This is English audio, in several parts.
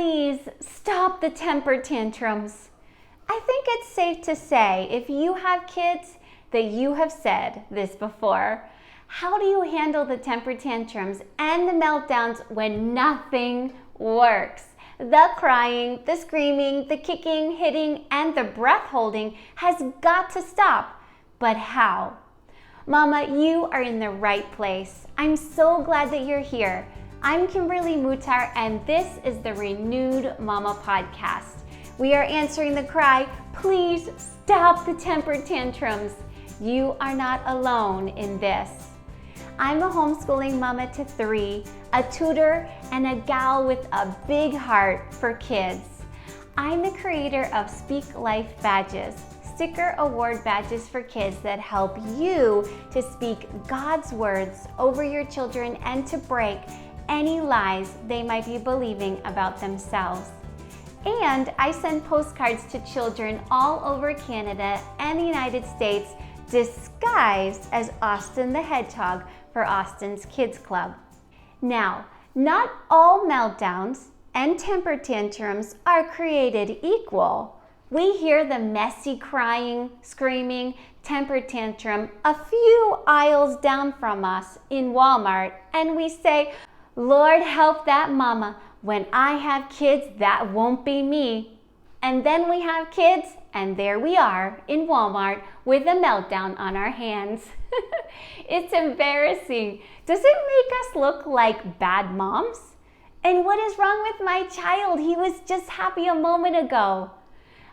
please stop the temper tantrums. I think it's safe to say, if you have kids, that you have said this before. How do you handle the temper tantrums and the meltdowns when nothing works? The crying, the screaming, the kicking, hitting, and the breath holding has got to stop. But how? Mama, you are in the right place. I'm so glad that you're here. I'm Kimberly Mutar, and this is the Renewed Mama Podcast. We are answering the cry, please stop the temper tantrums. You are not alone in this. I'm a homeschooling mama to 3, a tutor, and a gal with a big heart for kids. I'm the creator of Speak Life Badges, sticker award badges for kids that help you to speak God's words over your children and to break any lies they might be believing about themselves. And I send postcards to children all over Canada and the United States disguised as Austin the Hedgehog for Austin's Kids Club. Now, not all meltdowns and temper tantrums are created equal. We hear the messy crying, screaming, temper tantrum a few aisles down from us in Walmart, and we say, Lord help that mama. When I have kids, that won't be me. And then we have kids, and there we are in Walmart with a meltdown on our hands. It's embarrassing. Does it make us look like bad moms? And what is wrong with my child? He was just happy a moment ago.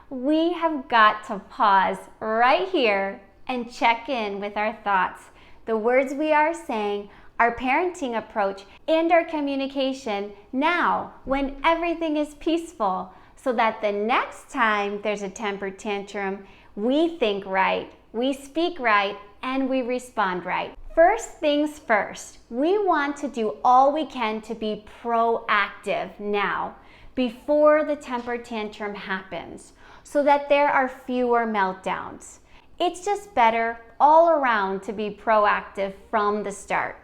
We have got to pause right here and check in with our thoughts, the words we are saying, our parenting approach, and our communication now when everything is peaceful, so that the next time there's a temper tantrum, we think right, we speak right, and we respond right. First things first, we want to do all we can to be proactive now, before the temper tantrum happens, so that there are fewer meltdowns. It's just better all around to be proactive from the start.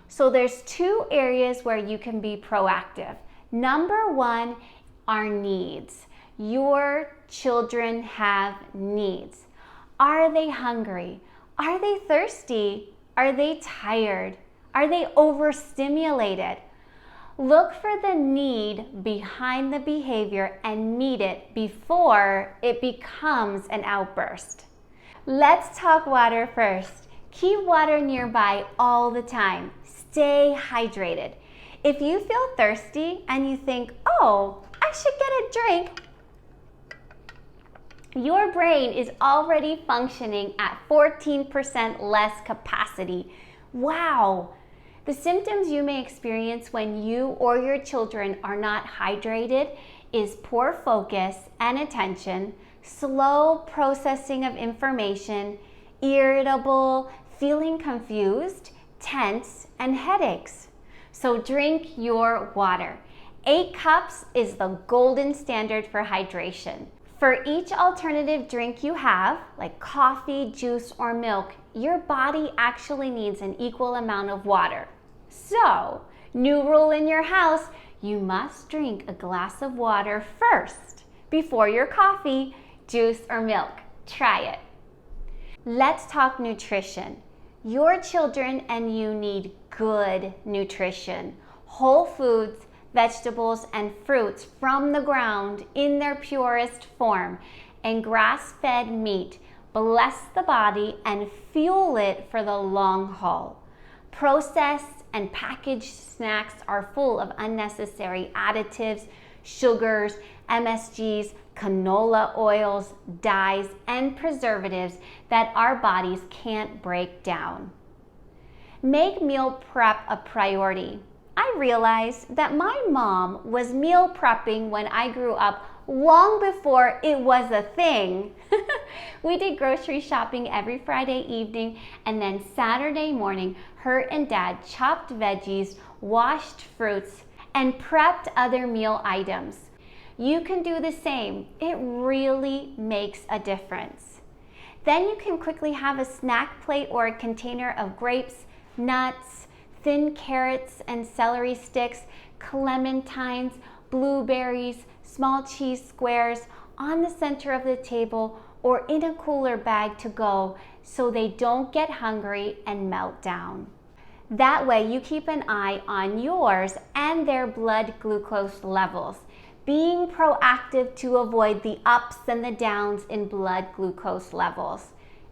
So there's 2 areas where you can be proactive. Number 1 are needs. Your children have needs. Are they hungry? Are they thirsty? Are they tired? Are they overstimulated? Look for the need behind the behavior and meet it before it becomes an outburst. Let's talk water first. Keep water nearby all the time. Stay hydrated. If you feel thirsty and you think, oh, I should get a drink, your brain is already functioning at 14% less capacity. Wow! The symptoms you may experience when you or your children are not hydrated is poor focus and attention, slow processing of information, irritable, feeling confused, tense, and headaches. So drink your water. 8 cups is the golden standard for hydration. For each alternative drink you have, like coffee, juice, or milk, your body actually needs an equal amount of water. So, new rule in your house, you must drink a glass of water first before your coffee, juice, or milk. Try it. Let's talk nutrition. Your children and you need good nutrition. Whole foods, vegetables, and fruits from the ground in their purest form, and grass-fed meat bless the body and fuel it for the long haul. Processed and packaged snacks are full of unnecessary additives, sugars, MSGs, canola oils, dyes, and preservatives that our bodies can't break down. Make meal prep a priority. I realized that my mom was meal prepping when I grew up long before it was a thing. We did grocery shopping every Friday evening, and then Saturday morning, her and Dad chopped veggies, washed fruits, and prepped other meal items. You can do the same. It really makes a difference. Then you can quickly have a snack plate or a container of grapes, nuts, thin carrots and celery sticks, clementines, blueberries, small cheese squares on the center of the table or in a cooler bag to go so they don't get hungry and melt down. That way you keep an eye on yours and their blood glucose levels, being proactive to avoid the ups and the downs in blood glucose levels.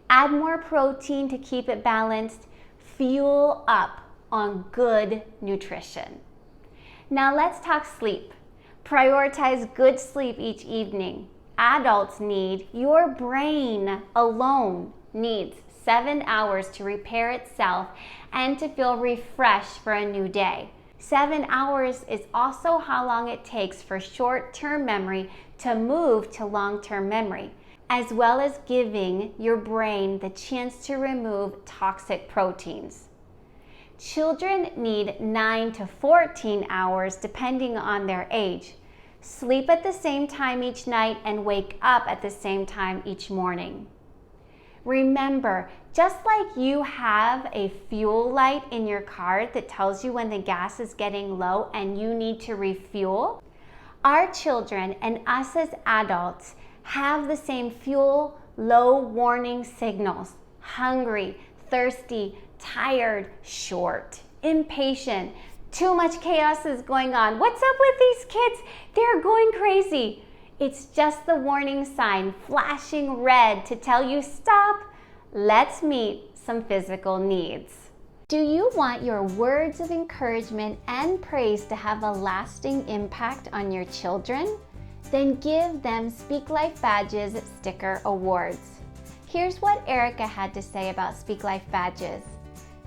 Add more protein to keep it balanced. Fuel up on good nutrition. Now let's talk sleep. Prioritize good sleep each evening. Adults need, your brain alone needs 7 hours to repair itself and to feel refreshed for a new day. 7 hours is also how long it takes for short-term memory to move to long-term memory, as well as giving your brain the chance to remove toxic proteins. Children need 9 to 14 hours depending on their age. Sleep at the same time each night and wake up at the same time each morning. Remember, just like you have a fuel light in your car that tells you when the gas is getting low and you need to refuel, our children and us as adults have the same fuel low warning signals: hungry, thirsty, tired, short, impatient. Too much chaos is going on. What's up with these kids? They're going crazy. It's just the warning sign flashing red to tell you, stop, let's meet some physical needs. Do you want your words of encouragement and praise to have a lasting impact on your children? Then give them Speak Life Badges Sticker Awards. Here's what Erica had to say about Speak Life Badges.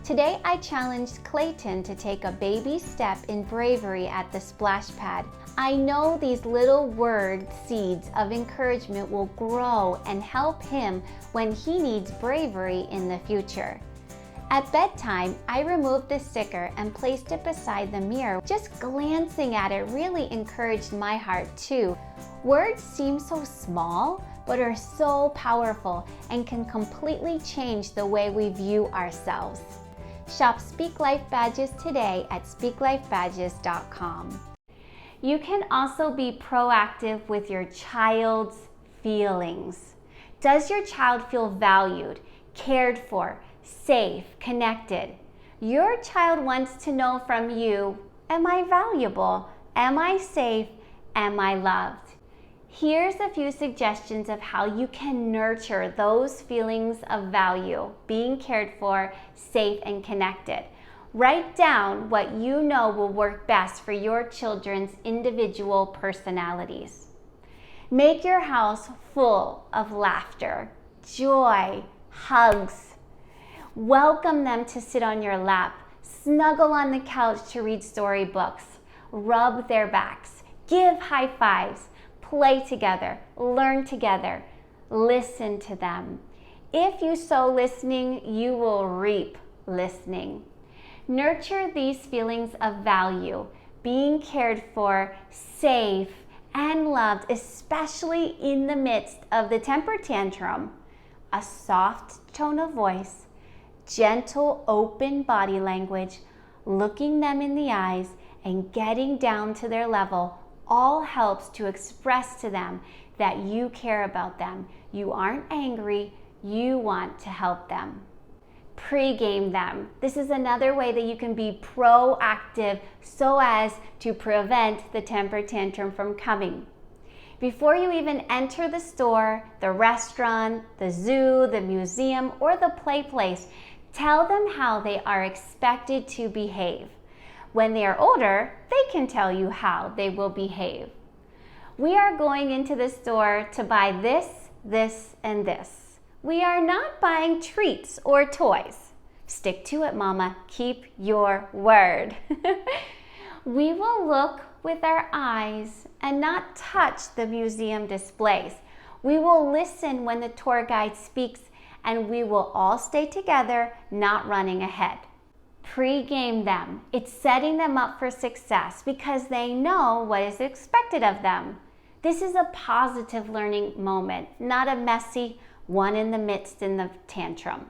Today I challenged Clayton to take a baby step in bravery at the splash pad. I know these little word seeds of encouragement will grow and help him when he needs bravery in the future. At bedtime, I removed the sticker and placed it beside the mirror. Just glancing at it really encouraged my heart too. Words seem so small, but are so powerful and can completely change the way we view ourselves. Shop Speak Life Badges today at speaklifebadges.com. You can also be proactive with your child's feelings. Does your child feel valued, cared for, safe, connected? Your child wants to know from you, am I valuable? Am I safe? Am I loved? Here's a few suggestions of how you can nurture those feelings of value, being cared for, safe, and connected. Write down what you know will work best for your children's individual personalities. Make your house full of laughter, joy, hugs. Welcome them to sit on your lap, snuggle on the couch to read storybooks, rub their backs, give high fives, play together, learn together, listen to them. If you sow listening, you will reap listening. Nurture these feelings of value, being cared for, safe, and loved, especially in the midst of the temper tantrum. A soft tone of voice, gentle, open body language, looking them in the eyes, and getting down to their level all helps to express to them that you care about them. You aren't angry, you want to help them. Pre-game them. This is another way that you can be proactive so as to prevent the temper tantrum from coming. Before you even enter the store, the restaurant, the zoo, the museum, or the play place, tell them how they are expected to behave. When they are older, they can tell you how they will behave. We are going into the store to buy this, this, and this. We are not buying treats or toys. Stick to it, Mama. Keep your word. We will look with our eyes and not touch the museum displays. We will listen when the tour guide speaks, and we will all stay together, not running ahead. Pre-game them. It's setting them up for success because they know what is expected of them. This is a positive learning moment, not a messy one in the midst in the tantrum.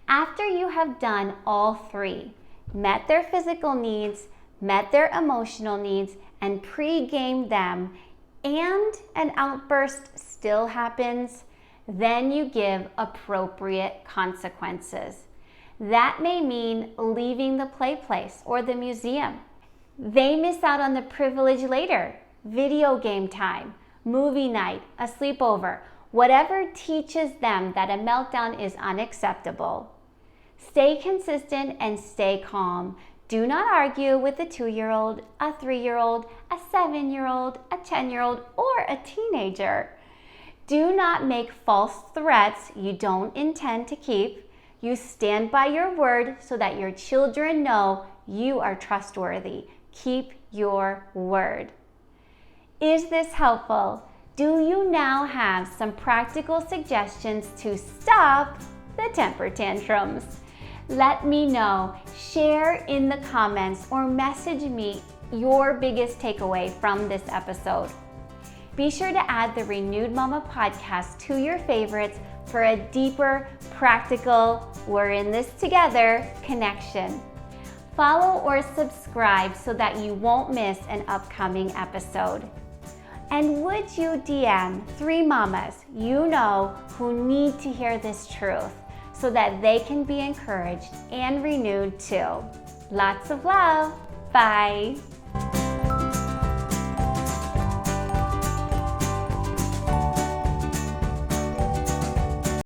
After you have done all three, met their physical needs, met their emotional needs, and pre-gamed them, and an outburst still happens, then you give appropriate consequences. That may mean leaving the play place or the museum. They miss out on the privilege later, video game time, movie night, a sleepover, whatever teaches them that a meltdown is unacceptable. Stay consistent and stay calm. Do not argue with a 2-year-old, a 3-year-old, a 7-year-old, a 10-year-old, or a teenager. Do not make false threats you don't intend to keep. You stand by your word so that your children know you are trustworthy. Keep your word. Is this helpful? Do you now have some practical suggestions to stop the temper tantrums? Let me know. Share in the comments or message me your biggest takeaway from this episode. Be sure to add the Renewed Mama podcast to your favorites for a deeper, practical, we're in this together connection. Follow or subscribe so that you won't miss an upcoming episode. And would you DM 3 mamas you know who need to hear this truth so that they can be encouraged and renewed too? Lots of love. Bye.